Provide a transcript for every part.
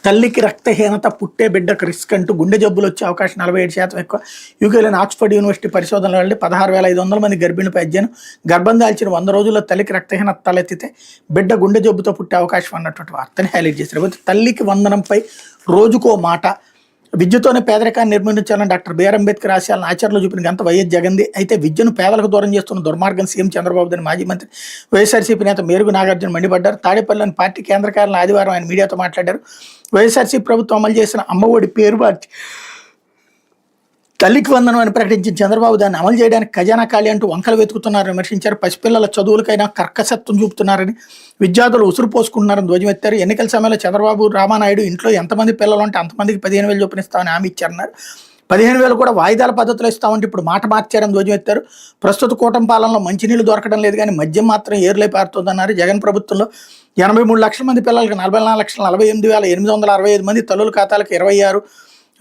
తల్లికి రక్తహీనత పుట్టే బిడ్డకు రిస్క్ అంటూ గుండె జబ్బులు వచ్చే అవకాశం 47% ఎక్కువ. యూకేలోని ఆక్స్ఫర్డ్ యూనివర్సిటీ పరిశోధనల వల్ల 16,500 మంది గర్భిణిపై అధ్యయనం. గర్భం దాల్చిన 100 రోజుల్లో తల్లికి రక్తహీనత తలెత్తితే బిడ్డ గుండె జబ్బుతో పుట్టే అవకాశం అన్నటువంటి వార్తని హైలైట్ చేశారు. తల్లికి వందనంపై రోజుకో మాట. విద్యతోనే పేదరికాన్ని నిర్మూలించాలని డాక్టర్ బిఆర్ అంబేద్కర్ ఆశయాలను ఆచరణలో చూపిన గంత వైఎస్ జగన్ది. అయితే విద్యను పేదలకు దూరం చేస్తున్న దుర్మార్గం సీఎం చంద్రబాబుదని మాజీ మంత్రి వైఎస్ఆర్సీపీ నేత మేరుగు నాగార్జున మండిపడ్డారు. తాడేపల్లిలోని పార్టీ కేంద్ర కార్యాలయంలో ఆదివారం ఆయన మీడియాతో మాట్లాడారు. వైఎస్ఆర్సీపీ ప్రభుత్వం అమలు చేసిన అమ్మఒడి పేరు మార్చి తల్లికి వందనం అని ప్రకటించిన చంద్రబాబు దాన్ని అమలు చేయడానికి ఖజానా ఖాళీ అంటూ వంకలు వెతుకుతున్నారని విమర్శించారు. పసిపిల్లల చదువులకైనా కర్కసత్వం చూపుతున్నారని, విద్యార్థులు ఉసురు పోసుకుంటున్నారని ధ్వజమెత్తారు. ఎన్నికల సమయంలో చంద్రబాబు రామానాయుడు ఇంట్లో ఎంతమంది పిల్లలు ఉంటే అంతమందికి 15,000 చొప్పున ఇస్తామని హామీ ఇచ్చారన్నారు. 15,000 కూడా వాయిదాల పద్ధతిలో ఇస్తామంటే ఇప్పుడు మాట మార్చారని ధ్వజమెత్తారు. ప్రస్తుత కూటమి పాలనలో మంచినీళ్లు దొరకడం లేదు కానీ మద్యం మాత్రం ఏర్లై పారుతుందన్నారు. జగన్ ప్రభుత్వంలో 83 లక్షల మంది పిల్లలకు 44,48,865 మంది తల్లుల ఖాతాలకు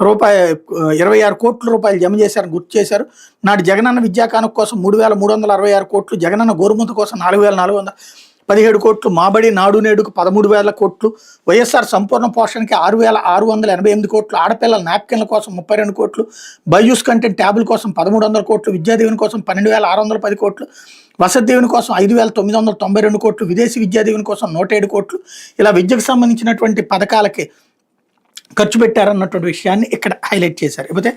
26 కోట్ల రూపాయలు జమ చేశారని గుర్తు చేశారు. నాడు జగనన్న విద్యా కానుక కోసం 3,366 కోట్లు, జగనన్న గోరుముద్ద కోసం 4,417 కోట్లు, మాబడి నాడు నేడుకు 13,000 కోట్లు, వైఎస్ఆర్ సంపూర్ణ పోషణకి 6,688 కోట్లు, ఆడపిల్లల నాప్కిన్ల కోసం 32 కోట్లు, బైజూస్ కంటెంట్ ట్యాబుల కోసం 1,300 కోట్లు, విద్యాదీవెన కోసం 12,610 కోట్లు, వసతి దీవెన కోసం 5,992 కోట్లు, విదేశీ విద్యా దీవెన కోసం 107 కోట్లు, ఇలా విద్యకు సంబంధించినటువంటి పథకాలకి ఖర్చు పెట్టారన్నటువంటి విషయాన్ని ఇక్కడ హైలైట్ చేశారు. ఇకపోతే